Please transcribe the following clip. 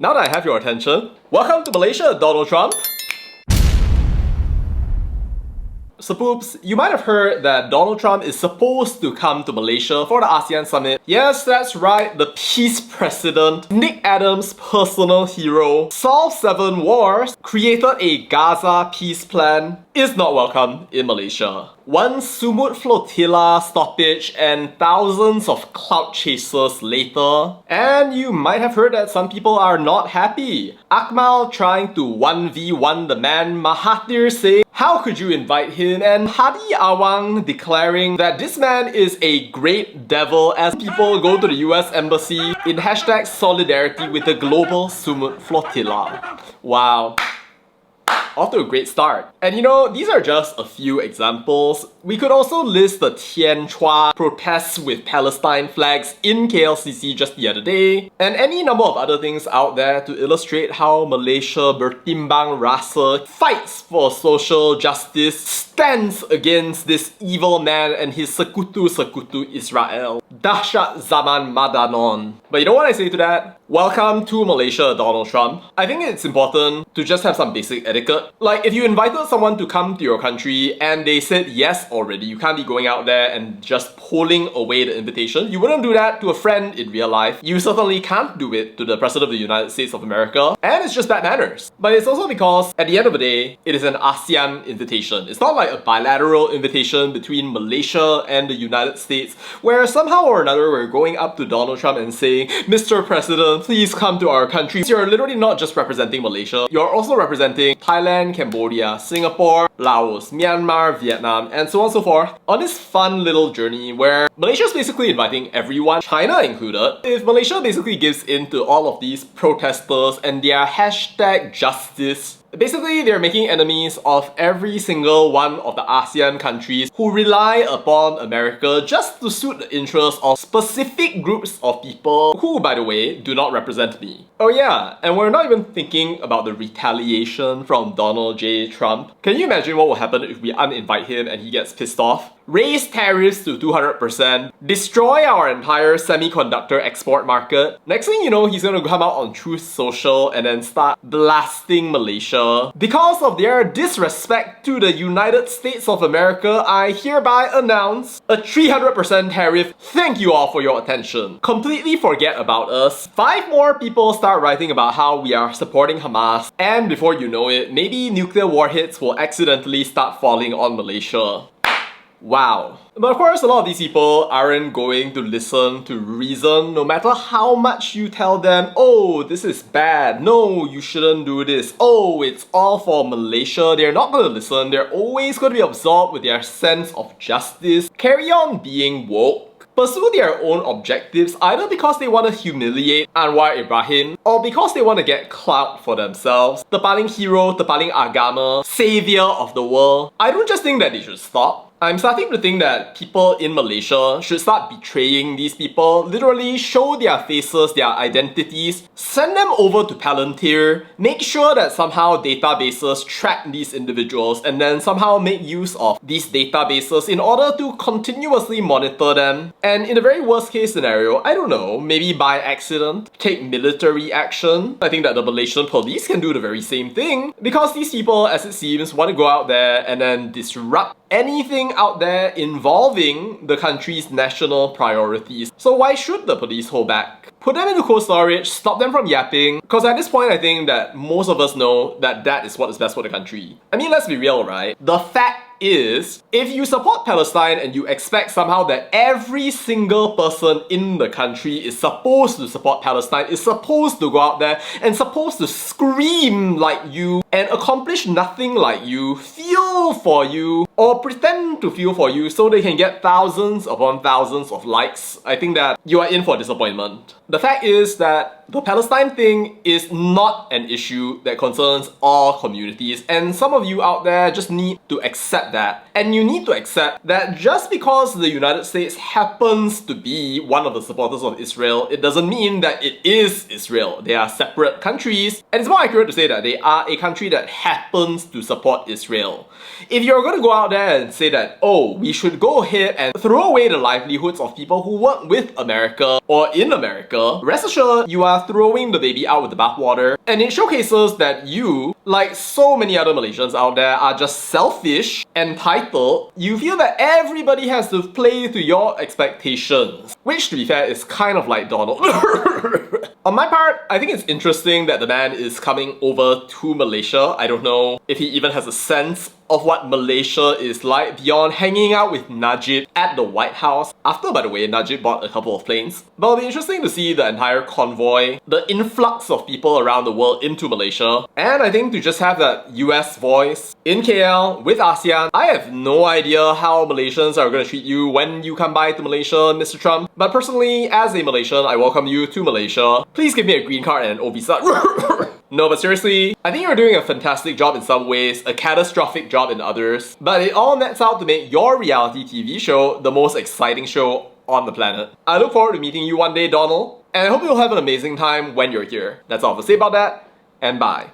Now that I have your attention, welcome to Malaysia, Donald Trump! So poops, you might have heard that Donald Trump is supposed to come to Malaysia for the ASEAN Summit. Yes, that's right, the peace president, Nick Adams' personal hero, solved 7 wars, created a Gaza peace plan, is not welcome in Malaysia. One Sumut flotilla stoppage and thousands of clout chasers later. And you might have heard that some people are not happy. Akmal trying to 1v1 the man, Mahathir saying, "How could you invite him?" And Hadi Awang declaring that this man is a great devil as people go to the US Embassy in hashtag solidarity with the global Sumut flotilla. Wow. Off to a great start. And you know, these are just a few examples. We could also list the Tian Chua protests with Palestine flags in KLCC just the other day, and any number of other things out there to illustrate how Malaysia bertimbang rasa fights for social justice, stands against this evil man and his sekutu Israel. Dahsyat zaman Madanon. But you know what I say to that? Welcome to Malaysia, Donald Trump. I think it's important to just have some basic etiquette. Like, if you invited someone to come to your country and they said yes already, you can't be going out there and just pulling away the invitation. You wouldn't do that to a friend in real life. You certainly can't do it to the President of the United States of America. And it's just bad manners. But it's also because, at the end of the day, it is an ASEAN invitation. It's not like a bilateral invitation between Malaysia and the United States, where somehow or another we're going up to Donald Trump and saying, "Mr. President, please come to our country." You're literally not just representing Malaysia, you're also representing Thailand, Cambodia, Singapore, Laos, Myanmar, Vietnam, and so on and so forth, on this fun little journey where Malaysia's basically inviting everyone, China included. If Malaysia basically gives in to all of these protesters and their hashtag justice, basically, they're making enemies of every single one of the ASEAN countries who rely upon America just to suit the interests of specific groups of people who, by the way, do not represent me. Oh yeah, and we're not even thinking about the retaliation from Donald J. Trump. Can you imagine what will happen if we uninvite him and he gets pissed off? Raise tariffs to 200%, destroy our entire semiconductor export market. Next thing you know, he's gonna come out on Truth Social and then start blasting Malaysia. Because of their disrespect to the United States of America, I hereby announce a 300% tariff. Thank you all for your attention. Completely forget about us. 5 more people start writing about how we are supporting Hamas, and before you know it, maybe nuclear warheads will accidentally start falling on Malaysia. Wow. But of course, a lot of these people aren't going to listen to reason no matter how much you tell them, "Oh, this is bad. No, you shouldn't do this. Oh, it's all for Malaysia." They're not going to listen. They're always going to be absorbed with their sense of justice. Carry on being woke. Pursue their own objectives either because they want to humiliate Anwar Ibrahim or because they want to get clout for themselves. The paling hero, the paling agama, savior of the world. I don't just think that they should stop. I'm starting to think that people in Malaysia should start betraying these people, literally show their faces, their identities, send them over to Palantir, make sure that somehow databases track these individuals, and then somehow make use of these databases in order to continuously monitor them. And in the very worst case scenario, I don't know, maybe by accident, take military action. I think that the Malaysian police can do the very same thing, because these people, as it seems, want to go out there and then disrupt anything out there involving the country's national priorities. So why should the police hold back? Put them into cold storage, stop them from yapping, because at this point I think that most of us know that that is what is best for the country. I mean, let's be real, right? The fact is, if you support Palestine and you expect somehow that every single person in the country is supposed to support Palestine, is supposed to go out there and supposed to scream like you and accomplish nothing like you, feel for you, or pretend to feel for you so they can get thousands upon thousands of likes, I think that you are in for disappointment. The fact is that the Palestine thing is not an issue that concerns all communities, and some of you out there just need to accept that. And you need to accept that just because the United States happens to be one of the supporters of Israel, it doesn't mean that it is Israel. They are separate countries, and it's more accurate to say that they are a country that happens to support Israel. if you're gonna go out there and say that, oh, we should go ahead and throw away the livelihoods of people who work with America or in America, rest assured you are throwing the baby out with the bathwater. And it showcases that you, like so many other Malaysians out there, are just selfish, entitled. You feel that everybody has to play to your expectations, which to be fair is kind of like Donald. On my part, I think it's interesting that the man is coming over to Malaysia. I don't know if he even has a sense of what Malaysia is like beyond hanging out with Najib at the White House. After, by the way, Najib bought a couple of planes. But it'll be interesting to see the entire convoy, the influx of people around the world into Malaysia, and I think to just have that US voice in KL with ASEAN. I have no idea how Malaysians are going to treat you when you come by to Malaysia, Mr. Trump. But personally, as a Malaysian, I welcome you to Malaysia. Please give me a green card and an O visa. No, but seriously, I think you're doing a fantastic job in some ways, a catastrophic job in others, but it all nets out to make your reality TV show the most exciting show on the planet. I look forward to meeting you one day, Donald, and I hope you'll have an amazing time when you're here. That's all to say about that, and bye.